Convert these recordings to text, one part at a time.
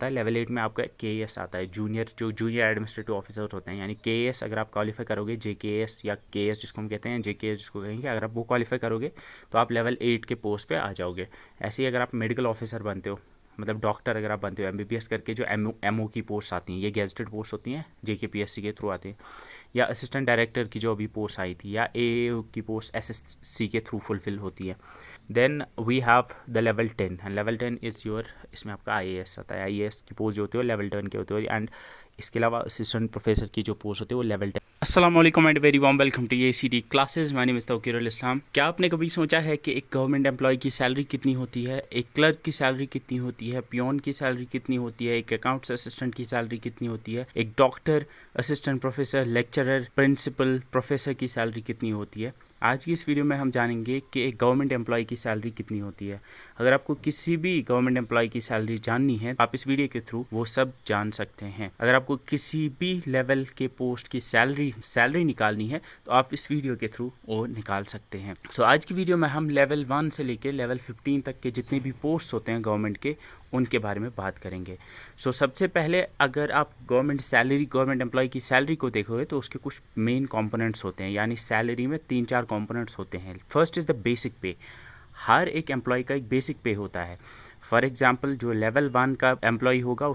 है। लेवल 8 में आपका KAS आता है, जूनियर एडमिनिस्ट्रेटिव ऑफिसर होते हैं, यानी KAS अगर आप क्वालिफाई करोगे, JKAS या KS जिसको हम कहते हैं, JKS जिसको कहेंगे, अगर आप वो क्वालिफाई करोगे तो आप लेवल 8 के पोस्ट पे आ जाओगे। ऐसे ही अगर आप मेडिकल ऑफिसर बनते हो, मतलब डॉक्टर अगर आप बनते हो, MBBS करके जो MO की पोस्ट आती हैं, ये गेजेटेड पोस्ट होती हैं, JKPSC के थ्रू आती हैं, या असिस्टेंट डायरेक्टर की जो अभी पोस्ट आई थी, या AAO की पोस्ट SSC के थ्रू फुलफिल होती है। Then we have the level 10, and level 10 is your, इसमें आपका IAS आता है। IAS की पोस्ट जो होती है वो लेवल 10 के होते हैं, एंड इसके अलावा असिस्टेंट प्रोफेसर की जो पोस्ट होती है वो लेवल 10। अस्सलाम वालेकुम and very warm welcome to ACD classes. My name is Tauqirul Islam. क्या आपने कभी सोचा है कि एक गवर्नमेंट एम्प्लॉय की सैलरी कितनी होती है, एक क्लर्क की सैलरी कितनी होती है, पियोन की सैलरी कितनी होती है, एक अकाउंट्स असिस्टेंट की सैलरी कितनी होती है, एक doctor, assistant professor, lecturer, principal, professor की सैलरी कितनी होती है? आज की इस वीडियो में हम जानेंगे कि एक गवर्नमेंट एम्प्लॉय की सैलरी कितनी होती है। अगर आपको किसी भी गवर्नमेंट एम्प्लॉय की सैलरी जाननी है, आप इस वीडियो के थ्रू वो सब जान सकते हैं। अगर आपको किसी भी लेवल के पोस्ट की सैलरी निकालनी है तो आप इस वीडियो के थ्रू वो निकाल सकते हैं। सो आज की वीडियो में हम लेवल 1 से लेकर लेवल 15 तक के जितने भी पोस्ट होते हैं गवर्नमेंट के, उनके बारे में बात करेंगे। सो सबसे पहले अगर आप गवर्नमेंट एम्प्लॉय की सैलरी को देखोगे तो उसके कुछ मेन कंपोनेंट्स होते हैं, यानी सैलरी में 3-4 कंपोनेंट्स होते हैं। फर्स्ट इज़ द बेसिक पे। हर एक एम्प्लॉय का एक बेसिक पे होता है। फॉर एग्जांपल जो लेवल 1 का एम्प्लॉय होगा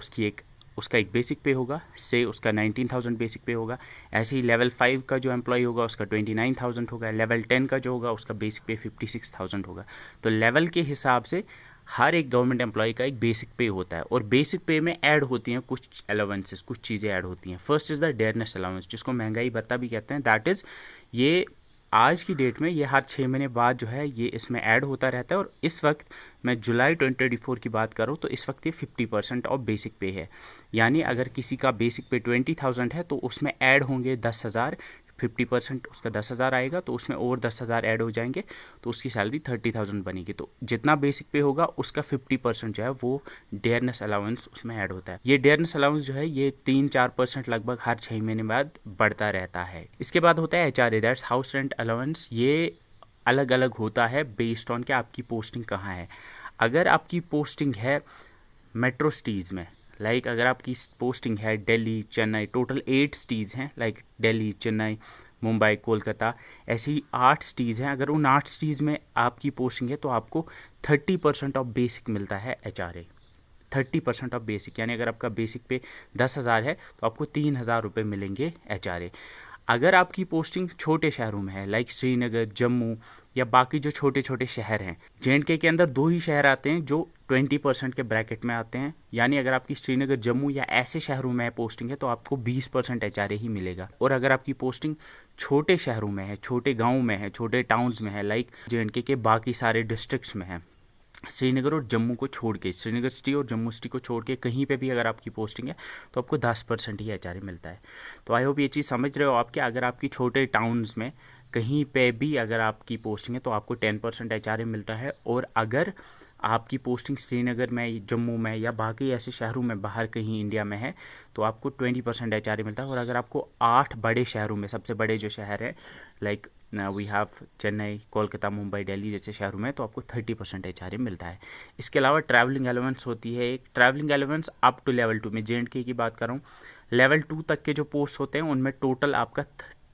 उसका एक बेसिक पे होगा, से उसका 19,000 बेसिक पे होगा। ऐसे ही लेवल 5 का जो एम्प्लॉय होगा उसका 29,000 होगा। लेवल 10 का जो होगा उसका बेसिक पे 56,000 होगा। तो लेवल के हिसाब से हर एक गवर्नमेंट एम्प्लॉय का एक बेसिक पे होता है, और बेसिक पे में ऐड होती हैं कुछ अलाउंसेस, कुछ चीज़ें ऐड होती हैं। First is the dearness allowance, जिसको महंगाई भत्ता भी कहते हैं। दैट इज़, ये आज की डेट में ये हर 6 महीने बाद जो है ये इसमें ऐड होता रहता है, और इस वक्त मैं जुलाई 2024 की बात करूँ तो इस वक्त ये 50% ऑफ बेसिक पे है। यानी अगर किसी का बेसिक पे 20,000 है तो उसमें ऐड होंगे 10,000, 50% उसका 10,000 आएगा, तो उसमें और 10,000 ऐड हो जाएंगे, तो उसकी सैलरी 30,000 बनेगी। तो जितना बेसिक पे होगा उसका 50% जो है वो डेयरनेस अलाउंस उसमें ऐड होता है। ये डेयरनेस अलाउंस जो है ये 3-4% लगभग हर 6 महीने बाद बढ़ता रहता है। इसके बाद होता है HRA, that's house rent allowance. ये अलग अलग होता है बेस्ड ऑन कि आपकी पोस्टिंग कहाँ है। अगर आपकी पोस्टिंग है मेट्रो सिटीज़ में, लाइक अगर आपकी पोस्टिंग है दिल्ली, चेन्नई, टोटल 8 सिटीज़ हैं, लाइक दिल्ली, चेन्नई, मुंबई, कोलकाता, ऐसी 8 सिटीज़ हैं। अगर उन 8 सिटीज़ में आपकी पोस्टिंग है तो आपको 30% ऑफ बेसिक मिलता है HRA। 30% ऑफ बेसिक, यानी अगर आपका बेसिक पे 10,000 है तो आपको 3,000 रुपये मिलेंगे HRA। अगर आपकी पोस्टिंग छोटे शहरों में है, लाइक श्रीनगर, जम्मू, या बाकी जो छोटे छोटे शहर हैं, JNK के अंदर 2 ही शहर आते हैं जो 20% के ब्रैकेट में आते हैं, यानी अगर आपकी श्रीनगर, जम्मू या ऐसे शहरों में पोस्टिंग है तो आपको 20% HRA ही मिलेगा। और अगर आपकी पोस्टिंग छोटे शहरों में है, छोटे गाँव में है, छोटे टाउन्स में है, लाइक JNK के बाकी सारे डिस्ट्रिक्ट्स में है, श्रीनगर और जम्मू को छोड़ के, श्रीनगर सिटी और जम्मू सिटी को छोड़ के कहीं पे भी अगर आपकी पोस्टिंग है तो आपको 10% ही HRA मिलता है। तो आई होप ये चीज़ समझ रहे हो आप, कि अगर आपकी छोटे टाउन्स में कहीं पे भी अगर आपकी पोस्टिंग है तो आपको 10% HRA मिलता है, और अगर आपकी पोस्टिंग श्रीनगर में, जम्मू में, या बाकी ऐसे शहरों में बाहर कहीं इंडिया में है तो आपको 20% HRA मिलता है। और अगर आपको 8 बड़े शहरों में, सबसे बड़े जो शहर है like we have Chennai, Kolkata, Mumbai, Delhi जैसे शहरों में, तो आपको 30% HRA मिलता है। इसके अलावा ट्रैवलिंग अलाउंस होती है एक। Travelling allowance up to level 2 में, JNK की बात कर रहा हूँ, लेवल 2 तक के जो पोस्ट होते हैं उनमें टोटल आपका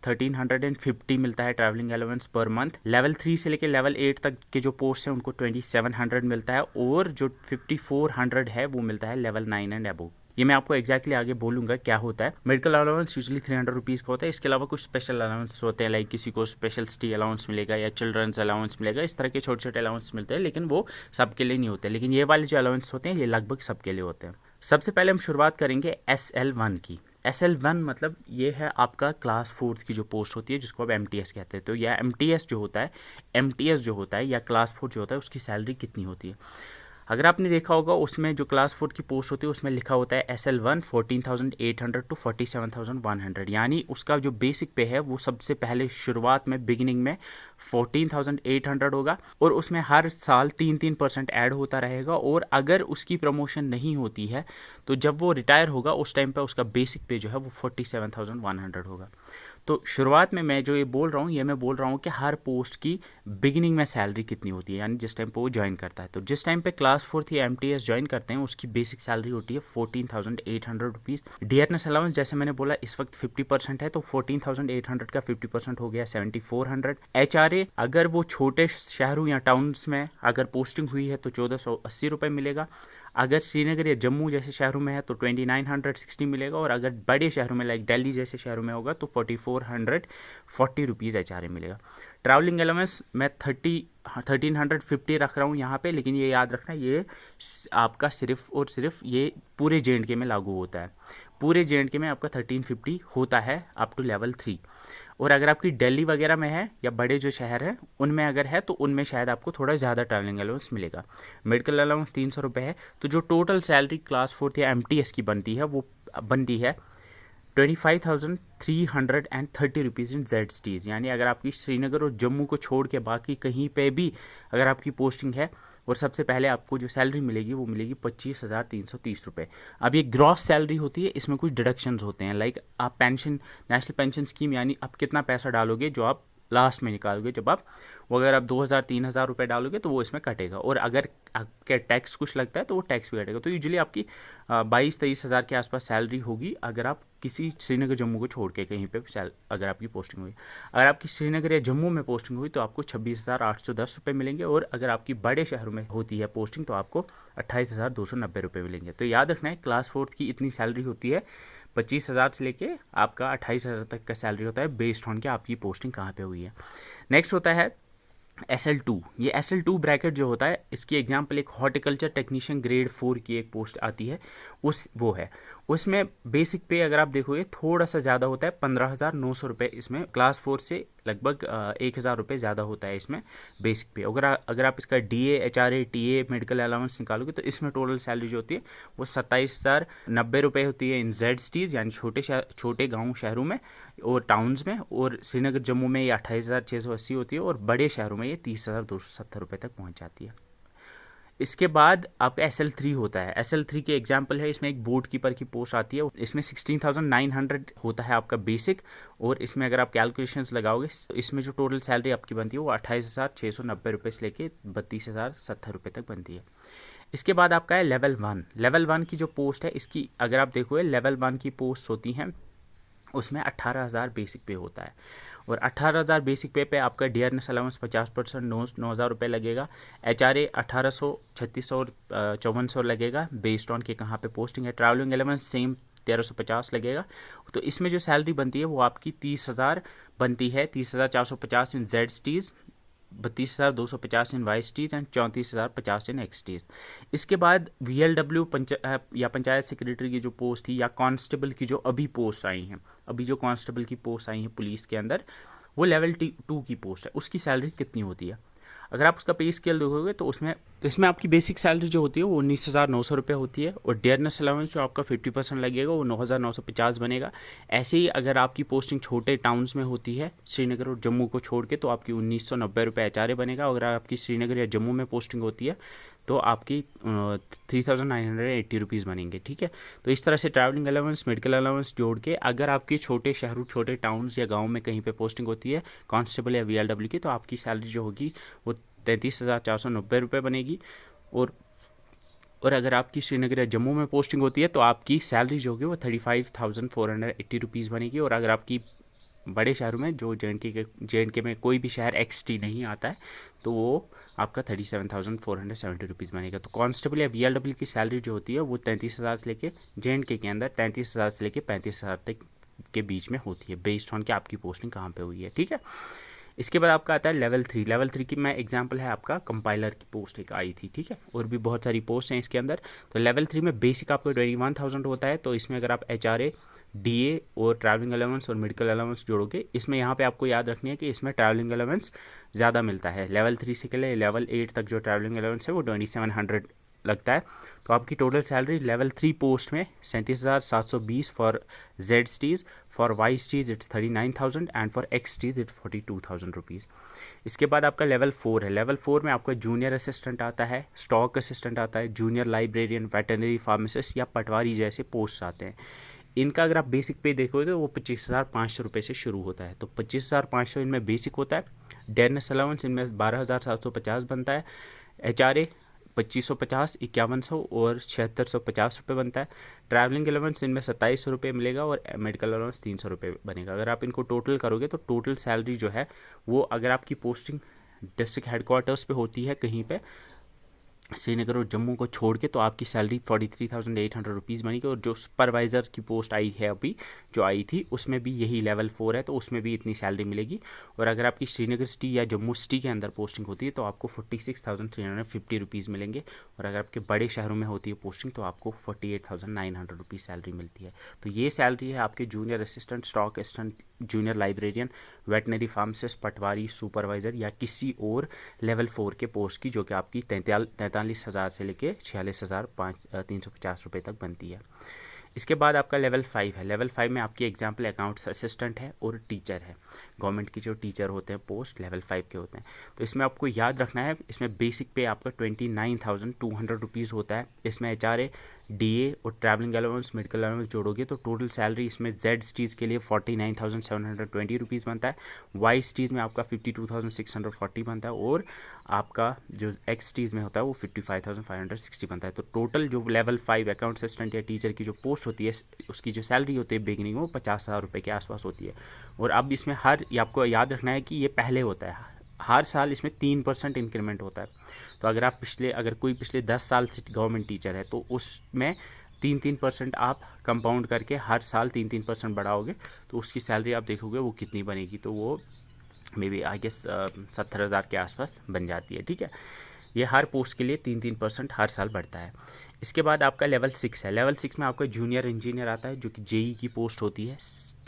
1350 मिलता है travelling allowance per month. Level 3 से लेकर लेवल 8 तक के जो पोस्ट हैं उनको 2700 मिलता है, और जो 5400 है वो मिलता है लेवल 9 एंड अबव। ये मैं आपको एक्जैक्टली आगे बोलूँगा क्या होता है। मेडिकल अलाउंस यूजली 300 रुपीज़ का होता है। इसके अलावा कुछ स्पेशल अलाउंस होते हैं, लाइक किसी को स्पेशल सिटी अलाउंस मिलेगा या चिल्ड्रंस अलाउंस मिलेगा, इस तरह के छोटे छोटे अलाउंस मिलते हैं, लेकिन वो सबके लिए नहीं होते। लेकिन ये वाले जो अलाउंस होते हैं ये लगभग सबके लिए होते हैं। सबसे पहले हम शुरुआत करेंगे SL1 की। SL1 मतलब ये है आपका क्लास 4 की जो पोस्ट होती है, जिसको आप MTS कहते हैं। तो यह MTS जो होता है या क्लास 4 जो होता है, उसकी सैलरी कितनी होती है? अगर आपने देखा होगा उसमें जो क्लास 4 की पोस्ट होती है उसमें लिखा होता है SL1 14,800 टू 47,100, यानी उसका जो बेसिक पे है वो सबसे पहले शुरुआत में बिगिनिंग में 14,800 होगा, और उसमें हर साल 3% ऐड होता रहेगा। और अगर उसकी प्रमोशन नहीं होती है तो जब वो रिटायर होगा उस टाइम पर उसका बेसिक पे जो है वो 47,100 होगा। तो शुरुआत में मैं जो ये बोल रहा हूँ, ये मैं बोल रहा हूँ कि हर पोस्ट की बिगिनिंग में सैलरी कितनी होती है, यानी जिस टाइम पे वो ज्वाइन करता है। तो जिस टाइम पे क्लास 4th या MTS ज्वाइन करते हैं उसकी बेसिक सैलरी होती है 14,800 रुपीज़। डियरनेस अलाउंस जैसे मैंने बोला इस वक्त 50% है, तो 14,800 का 50% हो गया 7,400। HRA अगर वो छोटे शहरों या टाउन्स में अगर पोस्टिंग हुई है तो 1,480 रुपये मिलेगा। अगर श्रीनगर या जम्मू जैसे शहरों में है तो 2,960 मिलेगा, और अगर बड़े शहरों में लाइक दिल्ली जैसे शहरों में होगा तो 4,440 रुपीज़ HRA मिलेगा। ट्रैवलिंग अलाउंस मैं 1350 रख रहा हूँ यहाँ पे, लेकिन ये याद रखना ये आपका सिर्फ और सिर्फ ये पूरे JNK में लागू होता है। पूरे JNK में आपका 1350 होता है अप टू लेवल 3। और अगर आपकी दिल्ली वगैरह में है या बड़े जो शहर हैं उनमें अगर है तो उनमें शायद आपको थोड़ा ज़्यादा ट्रैवलिंग अलाउंस मिलेगा। मेडिकल अलाउंस 300 रुपये है। तो जो टोटल सैलरी क्लास 4th या MTS की बनती है वो बनती है 25,330 रुपीज़ इन ZSTs। यानी अगर आपकी श्रीनगर और जम्मू को छोड़ के बाकी कहीं पे भी अगर आपकी पोस्टिंग है और सबसे पहले आपको जो सैलरी मिलेगी वो मिलेगी 25,330 रुपये। अब ये ग्रॉस सैलरी होती है, इसमें कुछ डिडक्शंस होते हैं, लाइक आप पेंशन, नेशनल पेंशन स्कीम, यानी आप कितना पैसा डालोगे जो आप लास्ट में निकालोगे जब आप वो अगर आप 2,000-3,000 रुपये डालोगे तो वो इसमें कटेगा, और अगर आपके टैक्स कुछ लगता है तो वो टैक्स भी कटेगा। तो यूजुअली आपकी 22-23 हज़ार के आसपास सैलरी होगी अगर आप किसी श्रीनगर जम्मू को छोड़ के कहीं पे अगर आपकी पोस्टिंग हुई। अगर आपकी श्रीनगर या जम्मू में पोस्टिंग हुई तो आपको 26,810 रुपये मिलेंगे, और अगर आपकी बड़े शहरों में होती है पोस्टिंग तो आपको 28,290 रुपये मिलेंगे। तो याद रखना है क्लास 4th की इतनी सैलरी होती है, 25,000 से लेके आपका 28,000 तक का सैलरी होता है बेस्ड ऑन के आपकी पोस्टिंग कहाँ पे हुई है। नेक्स्ट होता है SL2। ये SL2 ब्रैकेट जो होता है इसकी एग्जांपल एक हॉर्टिकल्चर टेक्नीशियन ग्रेड 4 की एक पोस्ट आती है, वो है उसमें बेसिक पे अगर आप देखोगे थोड़ा सा ज़्यादा होता है 15,900 रुपये। इसमें क्लास 4 से लगभग 1,000 रुपये ज़्यादा होता है इसमें बेसिक पे। अगर आप इसका DA HRA TA medical allowance निकालोगे तो इसमें टोटल सैलरी जो होती है वो 27,090 रुपये होती है इन ZSTs, यानी छोटे गाँव शहरों में और टाउन्स में, और श्रीनगर जम्मू में ये 28,680 होती है, और बड़े शहरों में ये 30,270 रुपये तक पहुँच जाती है। इसके बाद आपका SL3 होता है। SL3 के एग्जाम्पल है, इसमें एक बोर्ड कीपर की पोस्ट आती है, इसमें 16,900 होता है आपका बेसिक, और इसमें अगर आप कैलकुलेशंस लगाओगे इसमें जो टोटल सैलरी आपकी बनती है वो 28,690 रुपये से लेके 32,070 रुपये तक बनती है। इसके बाद आपका है लेवल 1। लेवल 1 की जो पोस्ट है इसकी अगर आप देखोगे लेवल 1 की पोस्ट होती हैं उसमें 18,000 बेसिक पे होता है, और 18,000 बेसिक पे आपका डियरनेस अलाउंस 50% 9,000 रुपये लगेगा। HRA 1,800, 3,600 और 5,400 लगेगा बेस्ड ऑन के कहाँ पे पोस्टिंग है। ट्रैवलिंग अलाउंस सेम 1,350 लगेगा। तो इसमें जो सैलरी बनती है वो आपकी 30,000 बनती है, 30,450 इन ZSTs, 32,250 in YSTs and 34,050 in XTs। इसके बाद VLW या पंचायत सेक्रेटरी की जो पोस्ट थी, या कांस्टेबल की जो अभी पोस्ट आई हैं, अभी जो कांस्टेबल की पोस्ट आई हैं पुलिस के अंदर, वो लेवल 2 की पोस्ट है, उसकी सैलरी कितनी होती है। अगर आप उसका पे स्केल देखोगे तो इसमें आपकी बेसिक सैलरी जो होती है वो 19,900 रुपये होती है, और डियरनेस अलाउंस जो आपका 50% लगेगा वो 9,950 बनेगा। ऐसे ही अगर आपकी पोस्टिंग छोटे टाउन्स में होती है श्रीनगर और जम्मू को छोड़ के तो आपकी 1,990 रुपये HRA बनेगा। अगर आपकी श्रीनगर या जम्मू में पोस्टिंग होती है तो आपकी 3,980 रुपीज़ बनेंगे। ठीक है, तो इस तरह से ट्रैवलिंग अलाउंस मेडिकल अलाउंस जोड़ के अगर आपकी छोटे शहरों छोटे टाउन्स या गाँव में कहीं पे पोस्टिंग होती है कांस्टेबल या VLW की, तो आपकी सैलरी जो होगी वो 33,490 रुपये बनेगी। और अगर आपकी श्रीनगर या जम्मू में पोस्टिंग होती है तो आपकी सैलरी जो होगी वो 35,480 रुपीज़ बनेगी। और अगर आपकी बड़े शहरों में जो JNK में कोई भी शहर XT नहीं आता है तो वो आपका 37,470 रुपीज़ बनेगा। तो कांस्टेबल या VLW की सैलरी जो होती है वो 33,000 से लेके JNK के अंदर 33,000 से लेके 35,000 तक के बीच में होती है बेस्ड ऑन कि आपकी पोस्टिंग कहाँ पे हुई है। ठीक है, इसके बाद आपका आता है लेवल 3। लेवल 3 की मैं एग्जांपल है आपका कंपाइलर की पोस्ट एक आई थी। ठीक है, और भी बहुत सारी पोस्ट हैं इसके अंदर। तो लेवल 3 में बेसिक आपको 21,000 होता है, तो इसमें अगर आप HRA DA और ट्रैवलिंग अलाउंस और मेडिकल अलाउंस जोड़ोगे, इसमें यहाँ पे आपको याद रखनी है कि इसमें ट्रैवलिंग अलाउंस ज़्यादा मिलता है। लेवल 3 से के लिए लेवल 8 तक जो ट्रैवलिंग अलाउंस है वो 2,700 लगता है। तो आपकी टोटल सैलरी लेवल 3 पोस्ट में 37,720 for ZSTs, for YSTs it's 39,000 and for XTs it's 42,000 rupees. इसके बाद आपका लेवल 4 है। लेवल 4 में आपका जूनियर असिस्टेंट आता है, स्टॉक असिस्टेंट आता है, जूनियर लाइब्रेरियन, वेटरनरी फार्मासिस्ट या पटवारी जैसे पोस्ट आते हैं। इनका अगर आप बेसिक पे देखोगे तो वो 25,500 रुपये से शुरू होता है। तो 25,500 इनमें बेसिक होता है। डेयरनेस अलाउंस इनमें 12,750 बनता है। HRA 2550, 5100 और 7650 रुपये बनता है। ट्रैवलिंग अलाउंस इनमें 2700 रुपये मिलेगा और मेडिकल अलाउंस 300 रुपये बनेगा। अगर आप इनको टोटल करोगे तो टोटल सैलरी जो है वो, अगर आपकी पोस्टिंग डिस्ट्रिक्ट हेडक्वार्टर्स पे होती है कहीं पे श्रीनगर और जम्मू को छोड़ के, तो आपकी सैलरी 43,800 रुपीज़ बनेगी। और जो सुपरवाइज़र की पोस्ट आई है अभी जो आई थी उसमें भी यही लेवल 4 है, तो उसमें भी इतनी सैलरी मिलेगी। और अगर आपकी श्रीनगर सिटी या जम्मू सिटी के अंदर पोस्टिंग होती है तो आपको 46,350 रुपीज़ मिलेंगे। और अगर आपके बड़े शहरों में होती है पोस्टिंग तो आपको 48,900 रुपीज़ सैलरी मिलती है। तो ये सैलरी है आपके junior assistant, stock assistant, junior librarian, veterinary pharmacist, patwari, supervisor या किसी और लेवल 4 के पोस्ट की, जो कि आपकी 43,000 से लेके 46,350 रुपये तक बनती है। इसके बाद आपका लेवल 5 है। लेवल 5 में आपकी एग्जाम्पल अकाउंट्स असिस्टेंट है और टीचर है। गवर्नमेंट की जो टीचर होते हैं पोस्ट लेवल 5 के होते हैं। तो इसमें आपको याद रखना है, इसमें बेसिक पे आपका 29,200 रुपीज़ होता है। इसमें HRA, DA और ट्रैवलिंग अलाउंस, मेडिकल अलाउंस जोड़ोगे तो टोटल सैलरी इसमें जेड स्टीज़ के लिए 49,720 रुपीज़ बनता है। वाई स्टीज़ में आपका 52,640 बनता है और आपका जो एक्स स्टीज़ में होता है वो 55,560 बनता है। तो टोटल जो लेवल 5 अकाउंट असिस्टेंट या टीचर की जो पोस्ट होती है उसकी जो सैलरी होती है बिगिनिंग में वो 50,000 रुपये के आसपास होती है। और अब इसमें आपको याद रखना है कि ये पहले होता है, हर साल इसमें 3% इंक्रीमेंट होता है। तो अगर कोई पिछले 10 साल से गवर्नमेंट टीचर है तो उसमें 3% आप कंपाउंड करके हर साल 3% बढ़ाओगे तो उसकी सैलरी आप देखोगे वो कितनी बनेगी। तो वो मे बी आई गेस 70,000 के आसपास बन जाती है। ठीक है, ये हर पोस्ट के लिए 3% हर साल बढ़ता है। इसके बाद आपका लेवल 6 है। लेवल 6 में आपका जूनियर इंजीनियर आता है जो कि JE की पोस्ट होती है।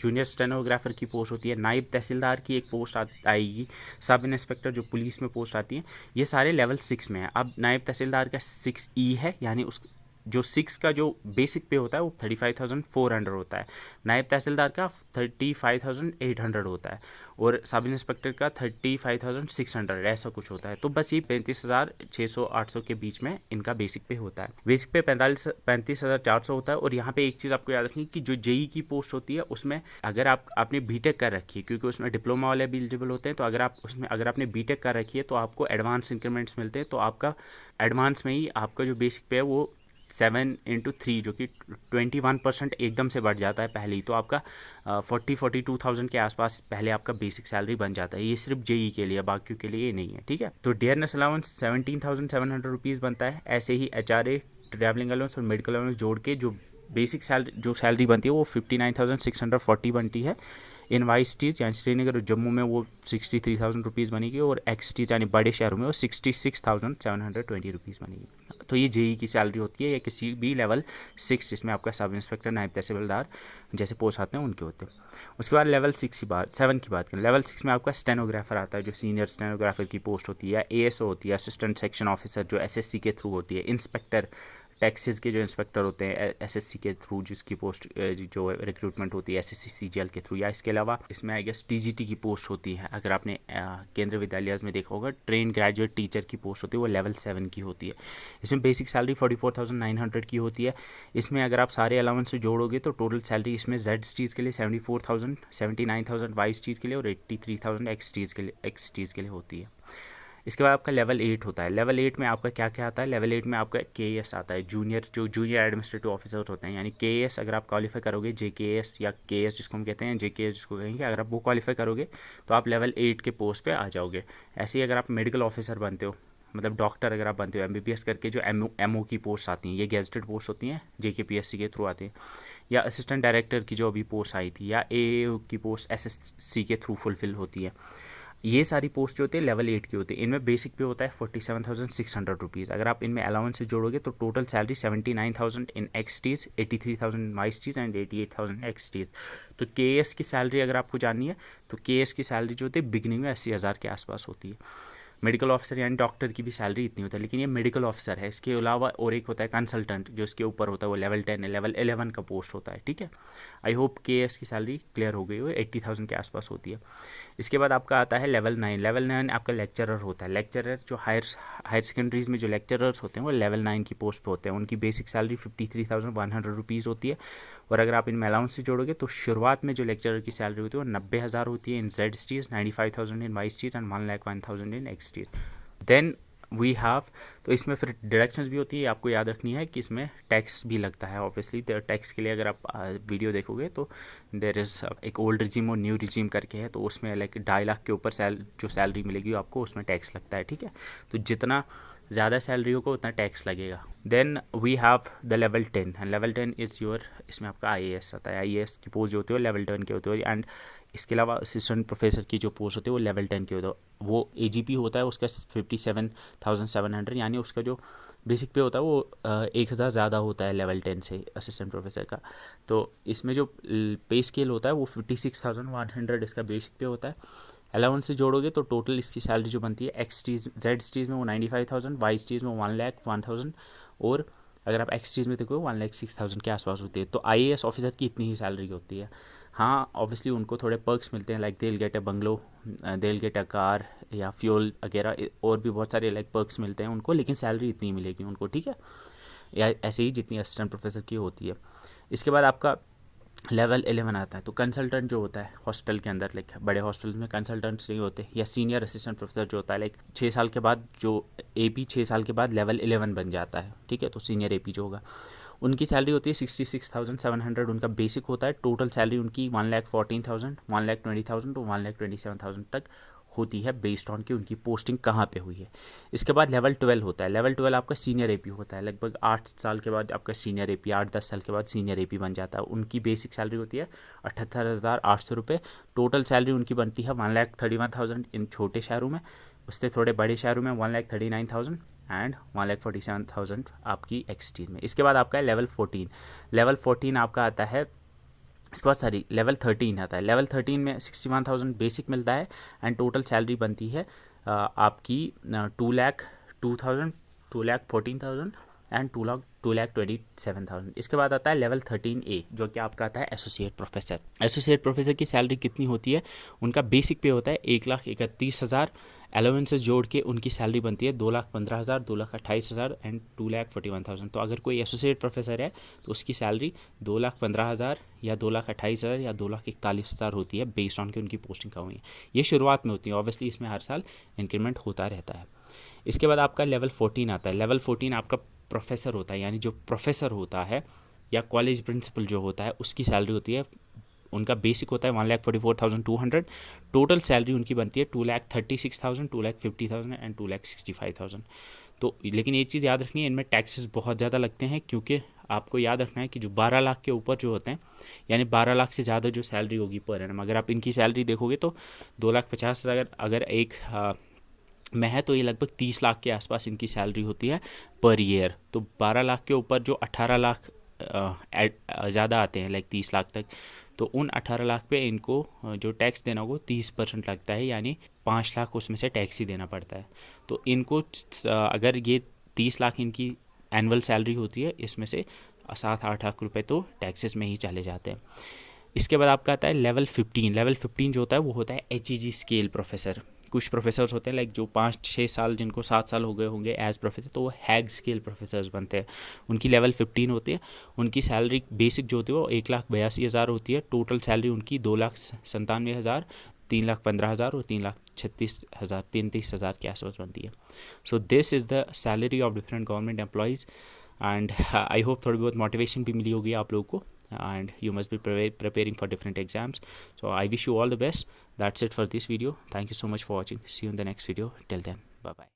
जूनियर स्टेनोग्राफर की पोस्ट होती है। नायब तहसीलदार की एक पोस्ट आएगी। सब इंस्पेक्टर जो पुलिस में पोस्ट आती है, ये सारे लेवल 6 में है। अब नायब तहसीलदार का 6E है, यानी उस जो 6 का जो बेसिक पे होता है वो 35,400 होता है। नायब तहसीलदार का 35,800 होता है और सब इंस्पेक्टर का 35,600 ऐसा कुछ होता है। तो बस ये 35,600-800 के बीच में इनका बेसिक पे होता है। बेसिक पे 35,400 होता है। और यहाँ पे एक चीज़ आपको याद रखनी कि जो JE की पोस्ट होती है उसमें अगर आपने BTech कर रखी है, क्योंकि उसमें डिप्लोमा वाले भी एलिजिबल होते हैं, तो अगर आपने BTech कर रखी है तो आपको एडवांस इंक्रीमेंट्स मिलते हैं। तो आपका एडवांस में ही आपका जो बेसिक पे है वो 7×3 जो कि 21% एकदम से बढ़ जाता है पहले ही। तो आपका 42,000 के आसपास पहले आपका बेसिक सैलरी बन जाता है। ये सिर्फ JE के लिए, बाकियों के लिए ये नहीं है। ठीक है, तो डियरनेस अलाउंस 17,700 रुपीज़ बनता है। ऐसे ही HRA, ट्रैवलिंग अलाउंस और मेडिकल अलाउंस जोड़ के जो बेसिक सैलरी बनती है वो 59,640 बनती है। इन वाई सिटीज़ यानी श्रीनगर और जम्मू में वो 63,000 रुपीज़ बनेगी और एक्स सिटीज़ यानी बड़े शहरों में वो 66,720 रुपीज़ बनेगी। तो ये JE की सैलरी होती है या किसी भी लेवल 6 जिसमें आपका सब इंस्पेक्टर, नायब तहसीलदार जैसे पोस्ट आते हैं उनके होते हैं। उसके बाद लेवल 7 की बात करें। लेवल 6 में आपका स्टेनोग्राफर आता है जो सीनियर स्टेनोग्राफर की पोस्ट होती है। ASO होती है, असिस्टेंट सेक्शन ऑफिसर जो SSC के थ्रू होती है। इंस्पेक्टर, टैक्सेस के जो इंस्पेक्टर होते हैं SSC के थ्रू जिसकी पोस्ट जो रिक्रूटमेंट होती है SSC CGL के थ्रू। या इसके अलावा इसमें आई गेस TGT की पोस्ट होती है। अगर आपने केंद्रीय विद्यालय में देखा होगा, ट्रेन ग्रेजुएट टीचर की पोस्ट होती है, वो लेवल 7 की होती है। इसमें बेसिक सैलरी 44,900 की होती है। इसमें अगर आप सारे अलाउंस से जोड़ोगे तो टोटल सैलरी इसमें जेड स्टीज़ के लिए 74,000, 79,000 वाई स्टीज़ के लिए और 83,000 एक्स स्टीज़ के लिए होती है। इसके बाद आपका लेवल 8 होता है। लेवल 8 में आपका क्या क्या आता है? लेवल 8 में आपका KAS आता है, जूनियर एडमिनिस्ट्रेटिव ऑफिसर होते हैं। यानी KAS अगर आप क्वालिफाई करोगे, JKAS या KS जिसको हम कहते हैं, JKS जिसको कहेंगे, अगर आप वो क्वालिफाई करोगे तो आप लेवल 8 के पोस्ट पे आ जाओगे। ऐसे ही अगर आप मेडिकल ऑफिसर बनते हो, मतलब डॉक्टर अगर आप बनते हो, MBBS करके जो MO की पोस्ट आती हैं, ये गेजेटेड पोस्ट होती हैं, JKPSC के थ्रू आती हैं। या असिस्टेंट डायरेक्टर की जो अभी पोस्ट आई थी, या AAO की पोस्ट SSC के थ्रू फुलफिल होती है। ये सारी पोस्ट जो होती है लेवल 8 की होती है। इनमें बेसिक पे होता है 47,600 रुपीज़। अगर आप इनमें अलाउंस से जोड़ोगे तो टोटल सैलरी 79,000 इन एक्सटीज़, 83,000 वाईस्टीज़ एंड 88,000 एक्सटीज़। तो KAS की सैलरी अगर आपको जाननी है तो KAS की सैलरी जो होती है बिगनिंग में 80,000 के आसपास होती है। मेडिकल ऑफिसर यानी डॉक्टर की भी सैलरी इतनी होती है, लेकिन ये मेडिकल ऑफिसर है। इसके अलावा और एक होता है कंसल्टेंट, जो इसके ऊपर होता है, वो लेवल 10 है, लेवल 11 का पोस्ट होता है, ठीक है। आई होप KS की सैलरी क्लियर हो गई हो, 80,000 के आसपास होती है। इसके बाद आपका आता है लेवल 9। लेवल 9 आपका लेक्चरर होता है। लेक्चरर जो हायर सेकेंडरीज में जो लेक्चरर्स होते हैं वो लेवल 9 की पोस्ट पे होते हैं। उनकी बेसिक सैलरी 53,100 रुपीज़ होती है, और अगर आप इनमें अलाउंस से जोड़ोगे तो शुरुआत में जो लेक्चरर की सैलरी होती है वो 90,000 होती है in Z cities, 95,000 in Y cities and 1,01,000 in X cities. Then we have, तो इसमें फिर डिडक्शंस भी होती है, आपको याद रखनी है कि इसमें टैक्स भी लगता है। ऑब्वियसली टैक्स के लिए अगर आप वीडियो देखोगे तो देर इज़ एक ओल्ड रिजीम और न्यू रिजीम करके है, तो उसमें लाइक 2.5 लाख के ऊपर जो सैलरी मिलेगी आपको उसमें टैक्स लगता है, ठीक है। तो जितना ज़्यादा सैलरी होगा उतना टैक्स लगेगा। Then we have the level 10, and level 10 is your, इसमें आपका IAS आता है। IAS की पोस्ट जो होती है वो लेवल 10 के होते हैं, एंड इसके अलावा असिस्टेंट प्रोफेसर की जो पोस्ट होती है वो लेवल 10 के होता है। वो AGP होता है, उसका 57,700, यानी उसका जो बेसिक पे होता है वो 1,000 ज़्यादा होता है लेवल 10 से असिस्टेंट प्रोफेसर का। तो इसमें जो पे स्केल होता है वो 56,100 इसका बेसिक पे होता है। अलाउंस से जोड़ोगे तो टोटल इसकी सैलरी जो बनती है एक्स स्टीज जेड स्टीज में वो 95,000, वाई स्टीज में 1,01,000, और अगर आप एक्स स्टीज में देखो 1,06,000 के आसपास होती है। तो IAS ऑफिसर की इतनी ही सैलरी होती है। हाँ, ऑब्वियसली उनको थोड़े पर्क्स मिलते हैं, like they will get a bungalow, they will get a car या फ्यूल वगैरह, और भी बहुत सारे लाइक पर्क्स मिलते हैं उनको, लेकिन सैलरी इतनी मिलेगी उनको, ठीक है, या ऐसे ही जितनी असिस्टेंट प्रोफेसर की होती है। इसके बाद आपका लेवल 11 आता है। तो कंसल्टेंट जो होता है हॉस्पिटल के अंदर, लाइक बड़े हॉस्पिटल में कंसल्टेंट्स नहीं होते, या सीनियर असिस्टेंट प्रोफेसर जो होता है, लाइक 6 साल के बाद जो AP 6 साल के बाद लेवल 11 बन जाता है, ठीक है। तो सीनियर AP जो होगा उनकी सैलरी होती है 66,700, उनका बेसिक होता है। टोटल सैलरी उनकी 1,14,000, 1,20,000 टू 1,27,000 तक होती है, बेस्ड ऑन कि उनकी पोस्टिंग कहाँ पे हुई है। इसके बाद लेवल 12 होता है। लेवल 12 आपका सीनियर AP होता है। लगभग 8 साल के बाद आपका सीनियर AP, 8-10 साल के बाद सीनियर AP बन जाता है। उनकी बेसिक सैलरी होती है 78,800 रुपये। टोटल सैलरी उनकी बनती है 1,31,000 इन छोटे शहरों में, उससे थोड़े बड़े शहरों में 1,39,000 एंड 1,47,000 आपकी एक्सटीज में। इसके बाद आपका है लेवल 14। लेवल 14 आपका आता है, इसके बाद लेवल 13 आता है। लेवल 13 में 61,000 बेसिक मिलता है, एंड टोटल सैलरी बनती है आपकी 2,02,000, 2,14,000 एंड 2,27,000। इसके बाद आता है लेवल 13A, जो कि आपका आता है एसोसिएट प्रोफेसर। एसोसिएट प्रोफेसर की सैलरी कितनी होती है? उनका बेसिक पे होता है 1,31,000, अलाउंसेस जोड़ के उनकी सैलरी बनती है 2,15,000, 2,28,000 एंड 2,41,000। तो अगर कोई एसोसिएट प्रोफेसर है तो उसकी सैलरी 2,15,000 या 2,28,000 या 2,41,000 होती है, बेस्ड ऑन के उनकी पोस्टिंग कहाँ हुई है। ये शुरुआत में होती है, ऑब्वियसली इसमें हर साल इंक्रीमेंट होता रहता है। इसके बाद आपका लेवल 14 आता है। लेवल 14 आपका प्रोफेसर होता है, यानी जो प्रोफेसर होता है या कॉलेज प्रिंसिपल जो होता है उसकी सैलरी होती है, उनका बेसिक होता है 1,44,200। टोटल सैलरी उनकी बनती है 2,36,000, 2,50,000 एंड 2,65,000। तो लेकिन एक चीज़ याद रखनी है, इनमें टैक्सेस बहुत ज़्यादा लगते हैं, क्योंकि आपको याद रखना है कि जो 12 लाख के ऊपर जो होते हैं, यानी 12 लाख से ज़्यादा जो सैलरी होगी पर एनम, अगर आप इनकी सैलरी देखोगे तो 2,50,000 अगर एक में है तो ये लगभग 30 लाख के आसपास इनकी सैलरी होती है पर ईयर। तो 12 लाख के ऊपर जो 18 लाख ज़्यादा आते हैं, लाइक 30 लाख तक, तो उन 18 लाख पे इनको जो टैक्स देना होगा 30% लगता है, यानी 5 लाख उसमें से टैक्स ही देना पड़ता है। तो इनको अगर ये 30 लाख इनकी एनुअल सैलरी होती है, इसमें से 7-8 लाख रुपए तो टैक्सेस में ही चले जाते हैं। इसके बाद आपका आता है लेवल 15। लेवल 15 जो होता है वो होता है HEG स्केल प्रोफेसर। कुछ प्रोफेसर्स होते हैं लाइक जो 5-6 साल, जिनको 7 साल हो गए होंगे एज प्रोफेसर, तो वो हैग स्केल प्रोफेसर्स बनते हैं। उनकी लेवल 15 होती है। उनकी सैलरी बेसिक जो होती है वो 1,82,000 होती है। टोटल सैलरी उनकी 2,97,000, 3,15,000 और 3,36,000, 33,000 के आसपास बनती है। So this is the salary of different government employees, and I hope थोड़ी बहुत मोटिवेशन भी मिली होगी आप लोगों को, and you must be preparing for different exams. So I wish you all the best. That's it for this video. Thank you so much for watching. See you in the next video. Till then, bye bye.